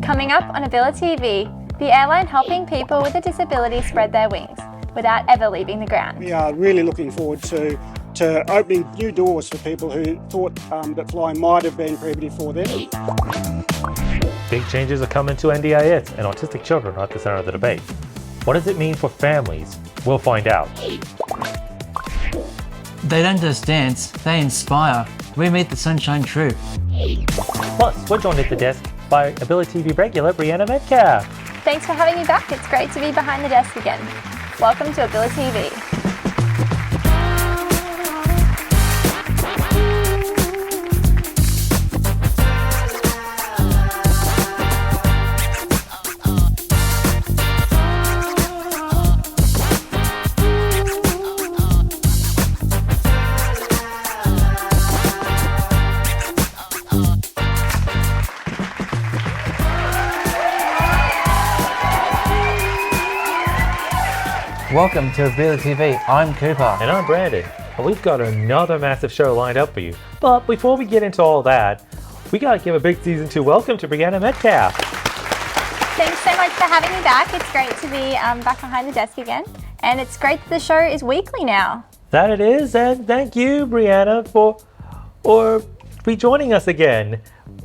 Coming up on Ability TV, the airline helping people with a disability spread their wings without ever leaving the ground. We are really looking forward to opening new doors for people who thought that flying might have been prohibitive for them. Big changes are coming to NDIS, and autistic children are at the center of the debate. What does it mean for families? We'll find out. They don't just dance, they inspire. We meet the Sunshine Troop. Plus, we're joined at the desk by Ability TV regular Brianna Metcalf. Thanks for having me back. It's great to be behind the desk again. Welcome to Ability TV. Welcome to Ability TV. I'm Cooper. And I'm Brandon. And we've got another massive show lined up for you. But before we get into all that, we gotta give a big season 2 welcome to Brianna Metcalf. Thanks so much for having me back. It's great to be back behind the desk again. And it's great that the show is weekly now. That it is, and thank you, Brianna, for rejoining us again.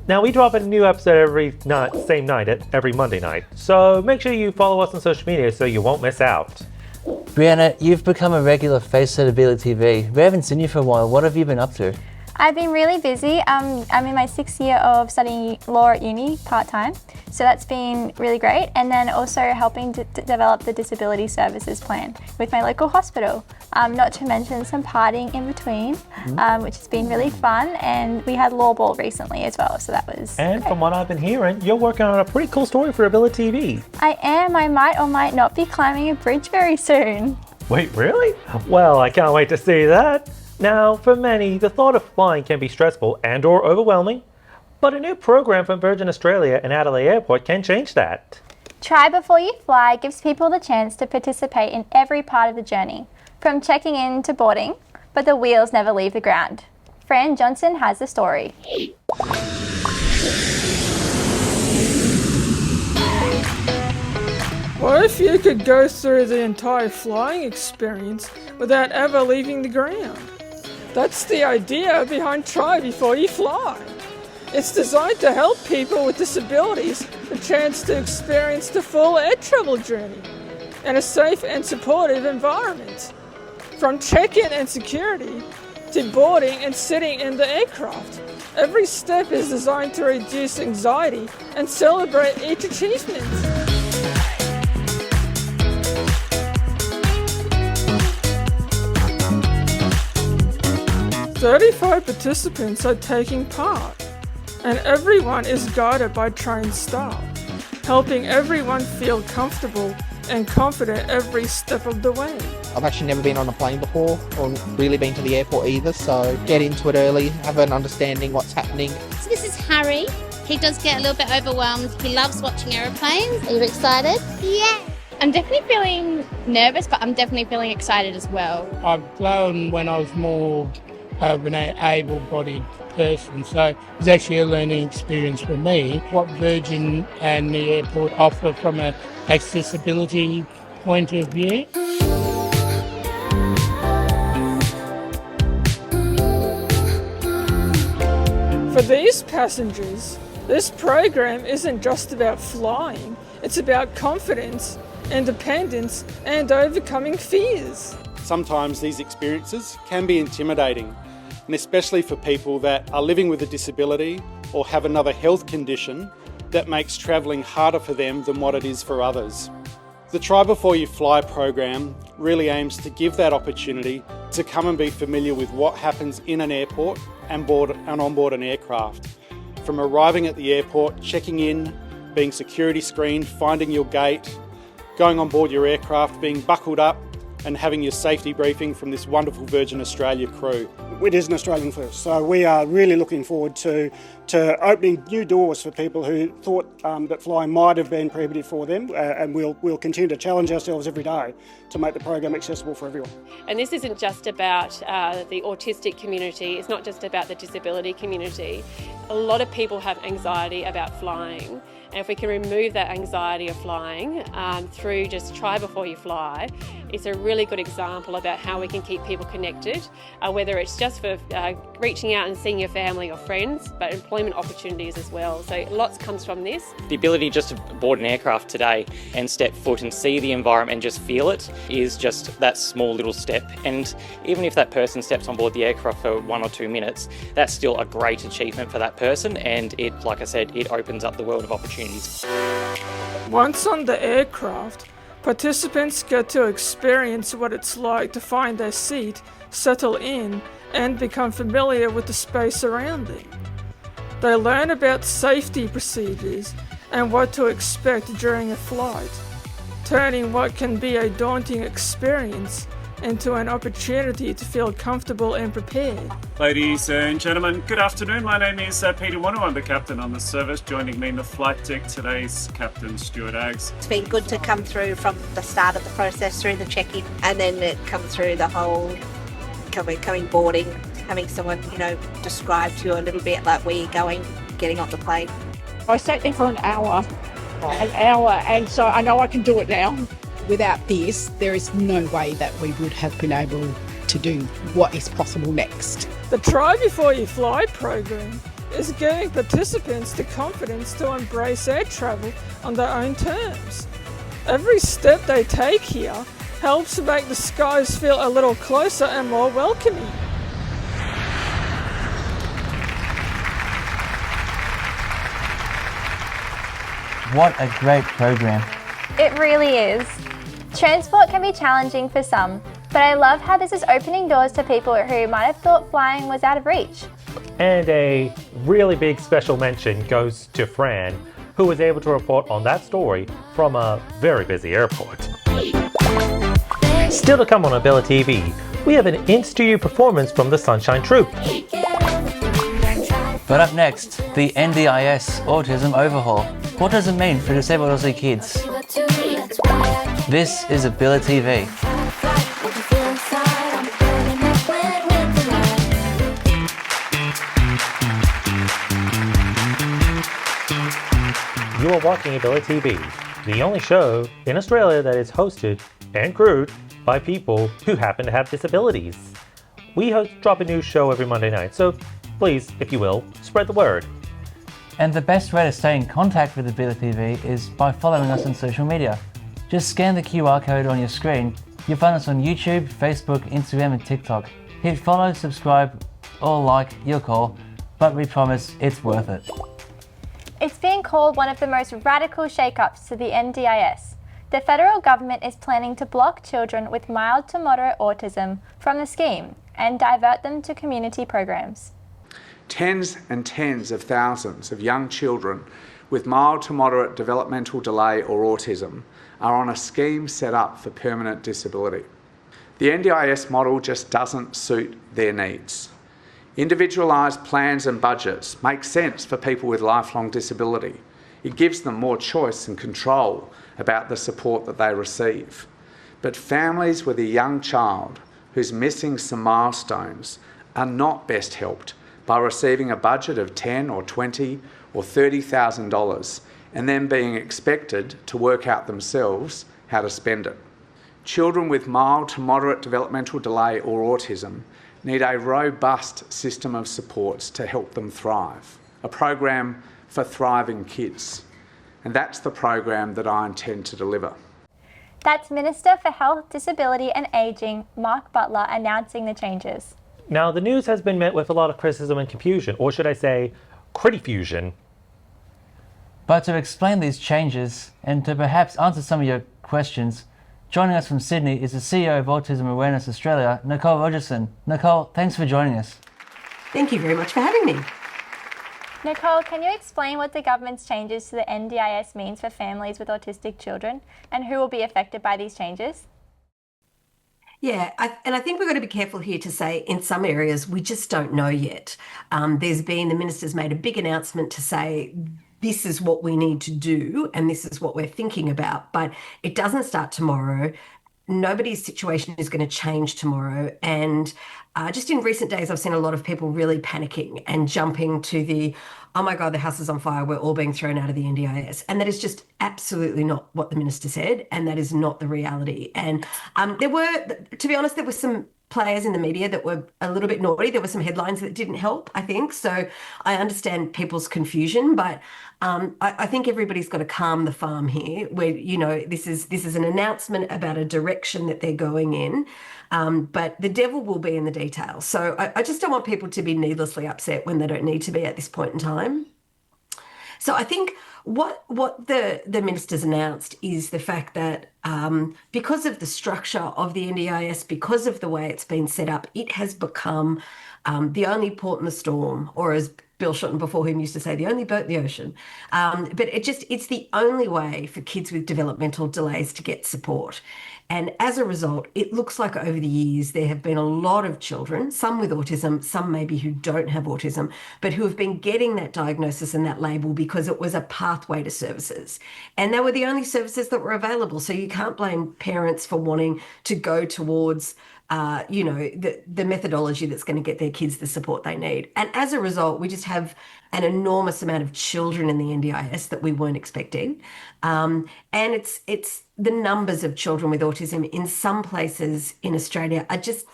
Now, we drop a new episode every every Monday night. So make sure you follow us on social media so you won't miss out. Brianna, you've become a regular face at Ability TV. We haven't seen you for a while. What have you been up to? I've been really busy. I'm in my 6th year of studying law at uni part-time, so that's been really great. And then also helping to develop the disability services plan with my local hospital. Not to mention some partying in between, which has been really fun. And we had Law Ball recently as well, so that was And great. from what I've been hearing, you're working on a pretty cool story for Ability TV. I am. I might or might not be climbing a bridge very soon. Wait, really? Well, I can't wait to see that. Now, for many, the thought of flying can be stressful and or overwhelming, but a new program from Virgin Australia and Adelaide Airport can change that. Try Before You Fly gives people the chance to participate in every part of the journey, from checking in to boarding, but the wheels never leave the ground. Fran Johnson has the story. What if you could go through the entire flying experience without ever leaving the ground? That's the idea behind Try Before You Fly. It's designed to help people with disabilities the chance to experience the full air travel journey in a safe and supportive environment. From check-in and security to boarding and sitting in the aircraft, every step is designed to reduce anxiety and celebrate each achievement. 35 participants are taking part, and everyone is guided by trained staff, helping everyone feel comfortable and confident every step of the way. I've actually never been on a plane before, or really been to the airport either, so get into it early, have an understanding what's happening. So this is Harry. He does get a little bit overwhelmed. He loves watching aeroplanes. Are you excited? Yeah. I'm definitely feeling nervous, but I'm definitely feeling excited as well. I've flown when I was more of an able-bodied person, so it was actually a learning experience for me. What Virgin and the airport offer from an accessibility point of view. For these passengers, this program isn't just about flying, it's about confidence, independence, and overcoming fears. Sometimes these experiences can be intimidating, and especially for people that are living with a disability or have another health condition that makes travelling harder for them than what it is for others. The Try Before You Fly program really aims to give that opportunity to come and be familiar with what happens in an airport and on board an aircraft. From arriving at the airport, checking in, being security screened, finding your gate, going on board your aircraft, being buckled up, and having your safety briefing from this wonderful Virgin Australia crew. It is an Australian first, so we are really looking forward to to opening new doors for people who thought that flying might have been prohibitive for them, and we'll continue to challenge ourselves every day to make the program accessible for everyone. And this isn't just about the autistic community, it's not just about the disability community. A lot of people have anxiety about flying, and if we can remove that anxiety of flying through just Try Before You Fly, it's a really good example about how we can keep people connected, whether it's just for reaching out and seeing your family or friends, but employment opportunities as well. So lots comes from this. The ability just to board an aircraft today and step foot and see the environment and just feel it is just that small little step. And even if that person steps on board the aircraft for 1 or 2 minutes, that's still a great achievement for that person, and it, like I said, it opens up the world of opportunities. Once on the aircraft, participants get to experience what it's like to find their seat, settle in, and become familiar with the space around them. They learn about safety procedures and what to expect during a flight, turning what can be a daunting experience into an opportunity to feel comfortable and prepared. Ladies and gentlemen, good afternoon. My name is Peter Wanu. I'm the captain on the service. Joining me in the flight deck today is Captain Stuart Aggs. It's been good to come through from the start of the process through the check-in, and then it come through the whole coming boarding, having someone, describe to you a little bit like where you're going, getting on the plane. I sat there for an hour, and so I know I can do it now. Without this, there is no way that we would have been able to do what is possible next. The Try Before You Fly program is giving participants the confidence to embrace air travel on their own terms. Every step they take here helps to make the skies feel a little closer and more welcoming. What a great program. It really is. Transport can be challenging for some, but I love how this is opening doors to people who might have thought flying was out of reach. And a really big special mention goes to Fran, who was able to report on that story from a very busy airport. Still to come on Ability TV, we have an in-studio performance from the Sunshine Troupe. But up next, the NDIS Autism Overhaul. What does it mean for disabled Aussie kids? This is Ability TV. You are watching Ability TV, the only show in Australia that is hosted and crewed by people who happen to have disabilities. We drop a new show every Monday night, so please, if you will, spread the word. And the best way to stay in contact with Ability TV is by following us on social media. Just scan the QR code on your screen. You'll find us on YouTube, Facebook, Instagram and TikTok. Hit follow, subscribe or like, your call, but we promise it's worth it. It's being called one of the most radical shake-ups to the NDIS. The federal government is planning to block children with mild to moderate autism from the scheme and divert them to community programs. Tens and tens of thousands of young children with mild to moderate developmental delay or autism are on a scheme set up for permanent disability. The NDIS model just doesn't suit their needs. Individualised plans and budgets make sense for people with lifelong disability. It gives them more choice and control about the support that they receive. But families with a young child who's missing some milestones are not best helped by receiving a budget of $10,000 or $20,000 or $30,000 and then being expected to work out themselves how to spend it. Children with mild to moderate developmental delay or autism need a robust system of supports to help them thrive, a program for thriving kids. And that's the program that I intend to deliver. That's Minister for Health, Disability and Ageing, Mark Butler, announcing the changes. Now, the news has been met with a lot of criticism and confusion, or should I say, critifusion. But to explain these changes and to perhaps answer some of your questions, joining us from Sydney is the CEO of Autism Awareness Australia, Nicole Rogerson. Nicole, thanks for joining us. Thank you very much for having me. Nicole, can you explain what the government's changes to the NDIS means for families with autistic children and who will be affected by these changes? Yeah, and I think we've got to be careful here to say in some areas we just don't know yet. The minister's made a big announcement to say this is what we need to do and this is what we're thinking about, but it doesn't start tomorrow. Nobody's situation is going to change tomorrow. And just in recent days, I've seen a lot of people really panicking and jumping to oh my God, the house is on fire, we're all being thrown out of the NDIS. And that is just absolutely not what the minister said, and that is not the reality. And to be honest, there were some players in the media that were a little bit naughty. There were some headlines that didn't help, I think. So I understand people's confusion, but I think everybody's got to calm the farm here, where, this is an announcement about a direction that they're going in. But the devil will be in the details. So I just don't want people to be needlessly upset when they don't need to be at this point in time. So I think what the minister's announced is the fact that because of the structure of the NDIS, because of the way it's been set up, it has become the only port in the storm, or as Bill Shorten before him used to say, the only boat in the ocean. But it's the only way for kids with developmental delays to get support. And as a result, it looks like over the years, there have been a lot of children, some with autism, some maybe who don't have autism, but who have been getting that diagnosis and that label because it was a pathway to services. And they were the only services that were available. So you can't blame parents for wanting to go towards the methodology that's going to get their kids the support they need. And as a result, we just have an enormous amount of children in the NDIS that we weren't expecting. And it's the numbers of children with autism in some places in Australia are just,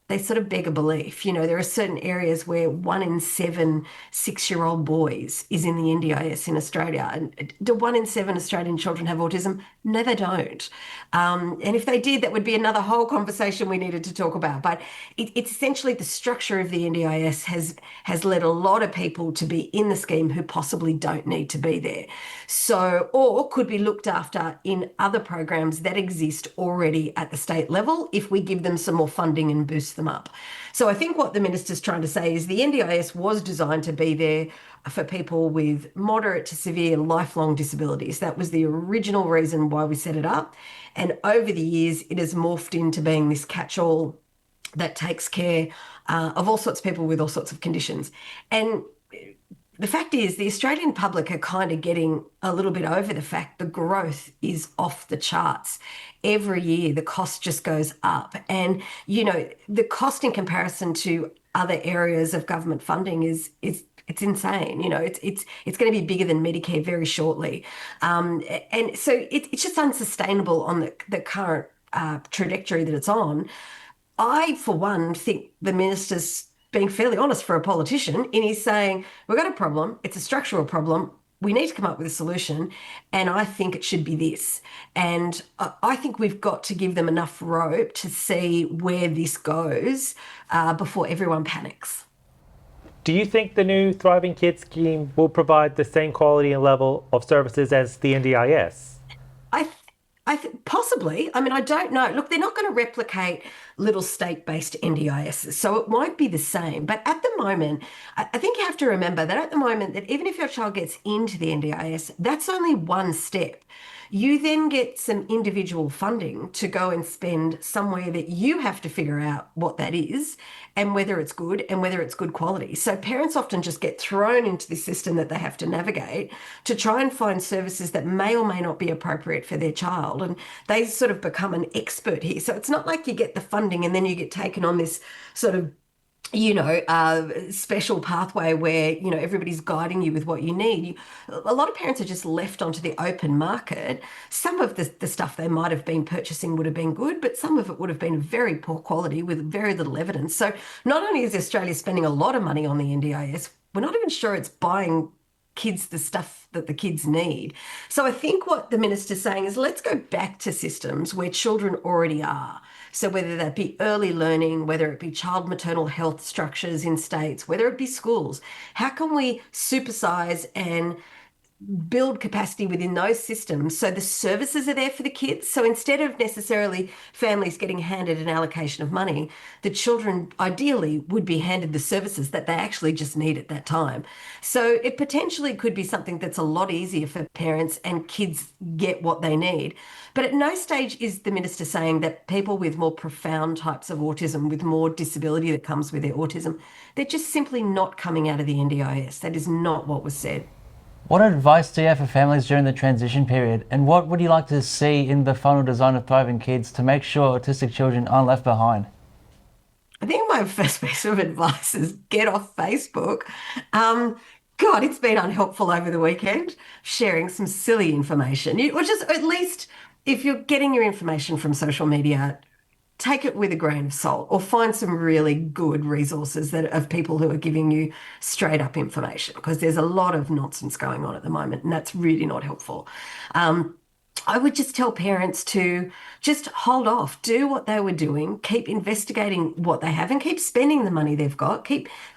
they sort of beg a belief. There are certain areas where 1 in 7 6-year-old boys is in the NDIS in Australia. And do 1 in 7 Australian children have autism? No, they don't. And if they did, that would be another whole conversation we needed to talk about. But it's essentially the structure of the NDIS has led a lot of people to be in the scheme who possibly don't need to be there. Or could be looked after in other programs that exist already at the state level if we give them some more funding and boost them up. So I think what the minister's trying to say is the NDIS was designed to be there for people with moderate to severe lifelong disabilities. That was the original reason why we set it up. And over the years, it has morphed into being this catch-all that takes care of all sorts of people with all sorts of conditions. And the fact is, the Australian public are kind of getting a little bit over the fact the growth is off the charts. Every year, the cost just goes up. And, the cost in comparison to other areas of government funding is it's insane. It's going to be bigger than Medicare very shortly. And so it's just unsustainable on the current trajectory that it's on. I, for one, think the minister's being fairly honest for a politician in he's saying, we've got a problem, it's a structural problem, we need to come up with a solution, and I think it should be this. And I think we've got to give them enough rope to see where this goes before everyone panics. Do you think the new Thriving Kids scheme will provide the same quality and level of services as the NDIS? Possibly. I mean, I don't know. Look, they're not going to replicate little state-based NDISs, so it won't be the same. But at the moment, I think you have to remember that at the moment, that even if your child gets into the NDIS, that's only one step. You then get some individual funding to go and spend somewhere that you have to figure out what that is and whether it's good and whether it's good quality. So parents often just get thrown into this system that they have to navigate to try and find services that may or may not be appropriate for their child. And they sort of become an expert here. So it's not like you get the funding and then you get taken on this sort of special pathway where, everybody's guiding you with what you need. A lot of parents are just left onto the open market. Some of the stuff they might have been purchasing would have been good, but some of it would have been very poor quality with very little evidence. So not only is Australia spending a lot of money on the NDIS, we're not even sure it's buying kids the stuff that the kids need. So I think what the minister's saying is let's go back to systems where children already are. So whether that be early learning, whether it be child maternal health structures in states, whether it be schools, how can we supersize and build capacity within those systems so the services are there for the kids. So instead of necessarily families getting handed an allocation of money, the children ideally would be handed the services that they actually just need at that time. So it potentially could be something that's a lot easier for parents, and kids get what they need. But at no stage is the minister saying that people with more profound types of autism, with more disability that comes with their autism, they're just simply not coming out of the NDIS. That is not what was said. What advice do you have for families during the transition period, and what would you like to see in the final design of Thriving Kids to make sure autistic children aren't left behind? I think my first piece of advice is get off Facebook. God, it's been unhelpful over the weekend, sharing some silly information. Or just at least, if you're getting your information from social media, take it with a grain of salt, or find some really good resources of people who are giving you straight up information, because there's a lot of nonsense going on at the moment, and that's really not helpful. I would just tell parents to just hold off, do what they were doing, keep investigating what they have, and keep spending the money they've got.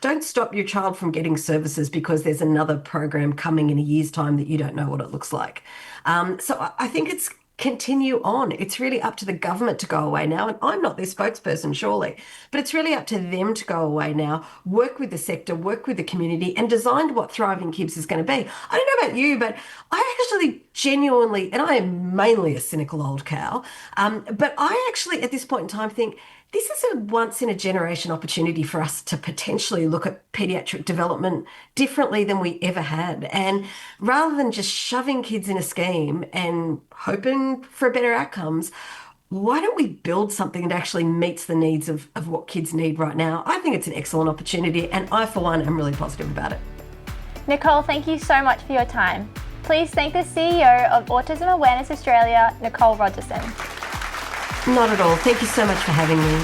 Don't stop your child from getting services because there's another program coming in a year's time that you don't know what it looks like. So I think it's continue on. It's really up to the government to go away now, and I'm not their spokesperson, surely, but it's really up to them to go away now, work with the sector, work with the community, and design what Thriving Kids is going to be. I don't know about you, but I actually genuinely, and I am mainly a cynical old cow, but I actually at this point in time think this is a once-in-a-generation opportunity for us to potentially look at paediatric development differently than we ever had. And rather than just shoving kids in a scheme and hoping for better outcomes, why don't we build something that actually meets the needs of what kids need right now? I think it's an excellent opportunity, and I, for one, am really positive about it. Nicole, thank you so much for your time. Please thank the CEO of Autism Awareness Australia, Nicole Rogerson. Not at all. Thank you so much for having me.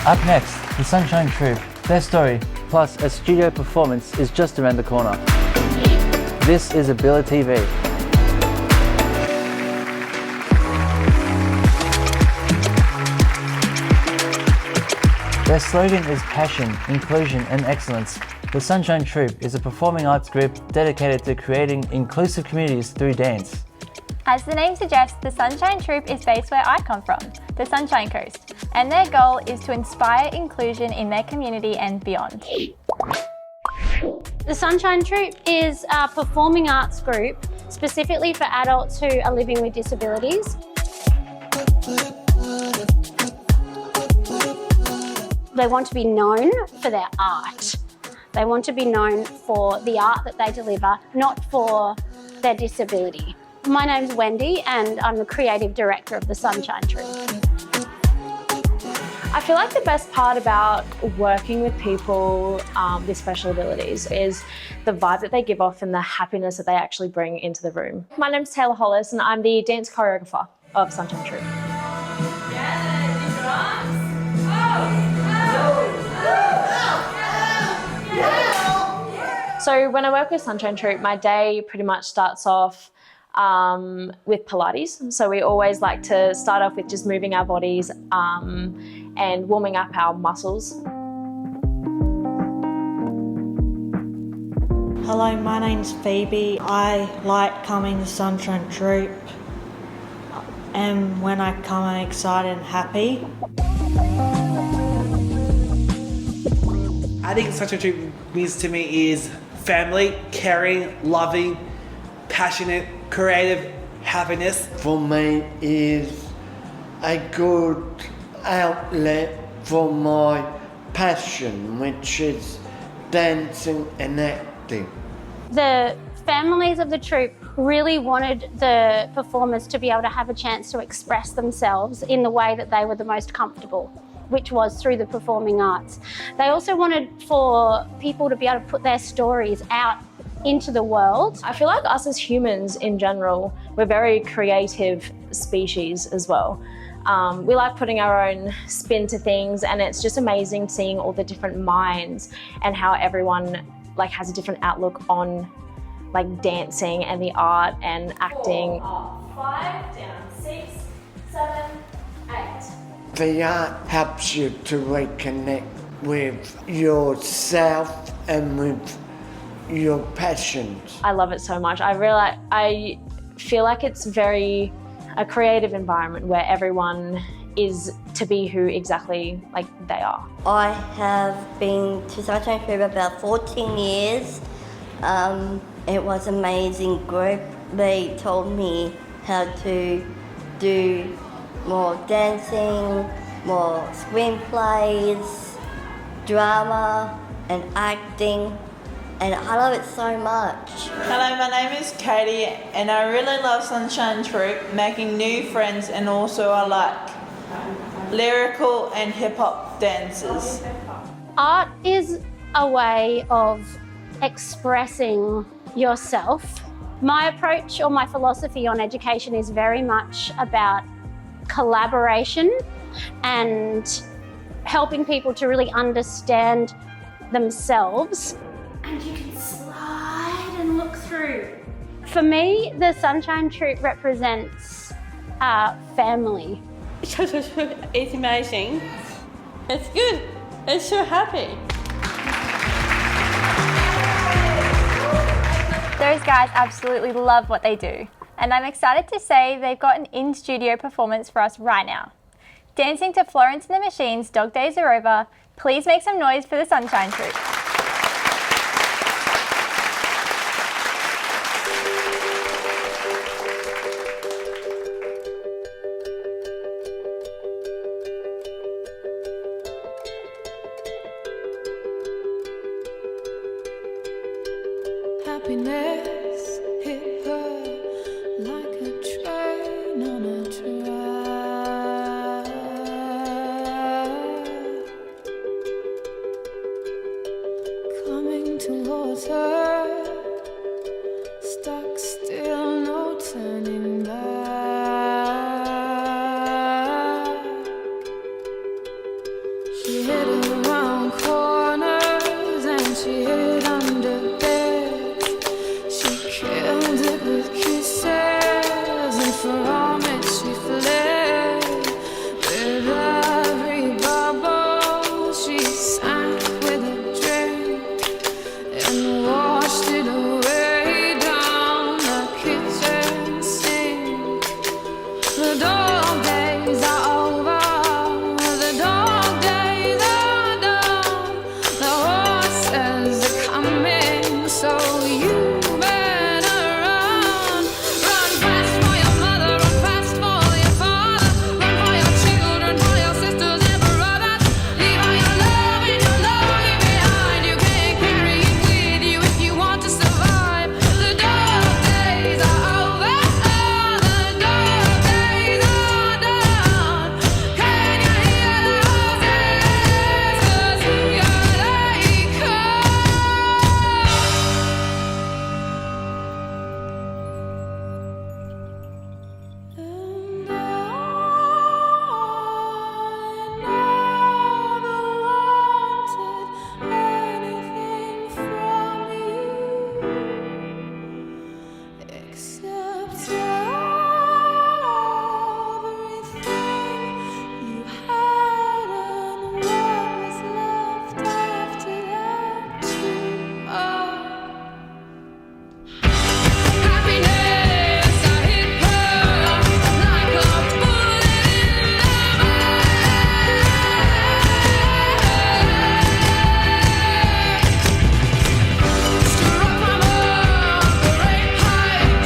Up next, the Sunshine Troop. Their story, plus a studio performance, is just around the corner. This is Ability TV. Their slogan is passion, inclusion and excellence. The Sunshine Troop is a performing arts group dedicated to creating inclusive communities through dance. As the name suggests, the Sunshine Troop is based where I come from, the Sunshine Coast, and their goal is to inspire inclusion in their community and beyond. The Sunshine Troop is a performing arts group specifically for adults who are living with disabilities. They want to be known for their art. They want to be known for the art that they deliver, not for their disability. My name's Wendy and I'm the creative director of the Sunshine Troop. I feel like the best part about working with people with special abilities is the vibe that they give off and the happiness that they actually bring into the room. My name's Taylor Hollis and I'm the dance choreographer of Sunshine Troop. So when I work with Sunshine Troop, my day pretty much starts off with Pilates. So we always like to start off with just moving our bodies and warming up our muscles. Hello, my name's Phoebe. I like coming to Sunshine Troop, and when I come I'm excited and happy. I think Sunshine Troop means to me is family, caring, loving, passionate, creative, happiness. For me is a good outlet for my passion, which is dancing and acting. The families of the troupe really wanted the performers to be able to have a chance to express themselves in the way that they were the most comfortable, which was through the performing arts. They also wanted for people to be able to put their stories out into the world. I feel like us as humans in general, we're very creative species as well. We like putting our own spin to things, and it's just amazing seeing all the different minds and how everyone has a different outlook on dancing and the art and acting. 5, down, 6, 7, 8. The art helps you to reconnect with yourself and with your passions. I love it so much. I feel like it's very a creative environment where everyone is to be who exactly like they are. I have been to Sunshine Troop about 14 years. It was an amazing group. They told me how to do more dancing, more screenplays, drama and acting, and I love it so much. Hello, my name is Katie and I really love Sunshine Troop, making new friends, and also I like lyrical and hip-hop dances. Art is a way of expressing yourself. My approach or my philosophy on education is very much about collaboration and helping people to really understand themselves. And you can slide and look through. For me, the Sunshine Troop represents family. It's amazing. It's good. It's so happy. Those guys absolutely love what they do. And I'm excited to say they've got an in-studio performance for us right now. Dancing to Florence and the Machine's Dog Days Are Over, please make some noise for the Sunshine Troop. Happiness hit her like a train on a track. Coming towards her, stuck still, no turning back. She hid around corners and she hid under beds. She killed it with kisses, and from it she fled. With every bubble she sank with a drink and washed it away down the kitchen sink. The dog days are over, the dog days are done. The horses are coming, so you better run. Run fast for your mother, run fast for your father, run for your children, for your sisters and brothers. Leave all your love and your longing behind. You can't carry it with you if you want to survive. The dog days are over, the dog days are done. Can you hear the roses? 'Cause here they come. And I never wanted anything from you except everything you had and what was left after that too. Happiness, I hit her like a bullet in the back. Struck from a great height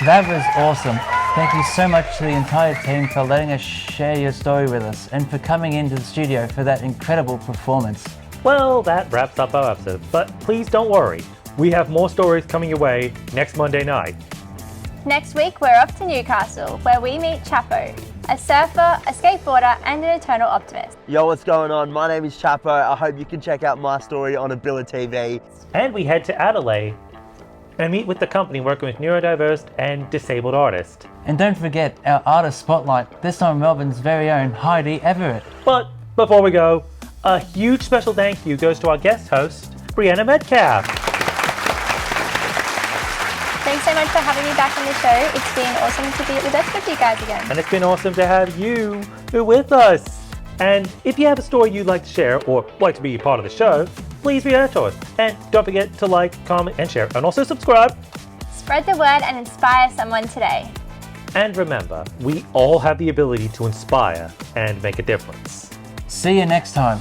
That was awesome. Thank you so much to the entire team for letting us share your story with us and for coming into the studio for that incredible performance. Well, that wraps up our episode, but please don't worry. We have more stories coming your way next Monday night. Next week, we're off to Newcastle, where we meet Chapo, a surfer, a skateboarder, and an eternal optimist. Yo, what's going on? My name is Chapo. I hope you can check out my story on AbiliTV. And we head to Adelaide and meet with the company working with neurodiverse and disabled artists. And don't forget our artist spotlight, this time Melbourne's very own Heidi Everett. But before we go, a huge special thank you goes to our guest host, Brianna Metcalf. Thanks so much for having me back on the show. It's been awesome to be at the desk with you guys again. And it's been awesome to have you with us. And if you have a story you'd like to share or like to be a part of the show, please reach out to us. And don't forget to like, comment, and share. And also subscribe. Spread the word and inspire someone today. And remember, we all have the ability to inspire and make a difference. See you next time.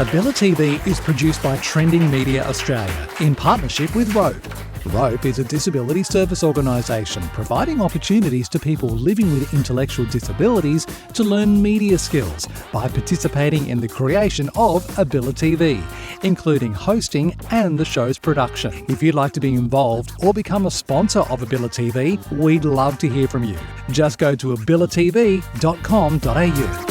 AbiliTV is produced by Trending Media Australia in partnership with ROPE. ROPE is a disability service organisation providing opportunities to people living with intellectual disabilities to learn media skills by participating in the creation of AbiliTV, including hosting and the show's production. If you'd like to be involved or become a sponsor of AbiliTV, we'd love to hear from you. Just go to abilitv.com.au.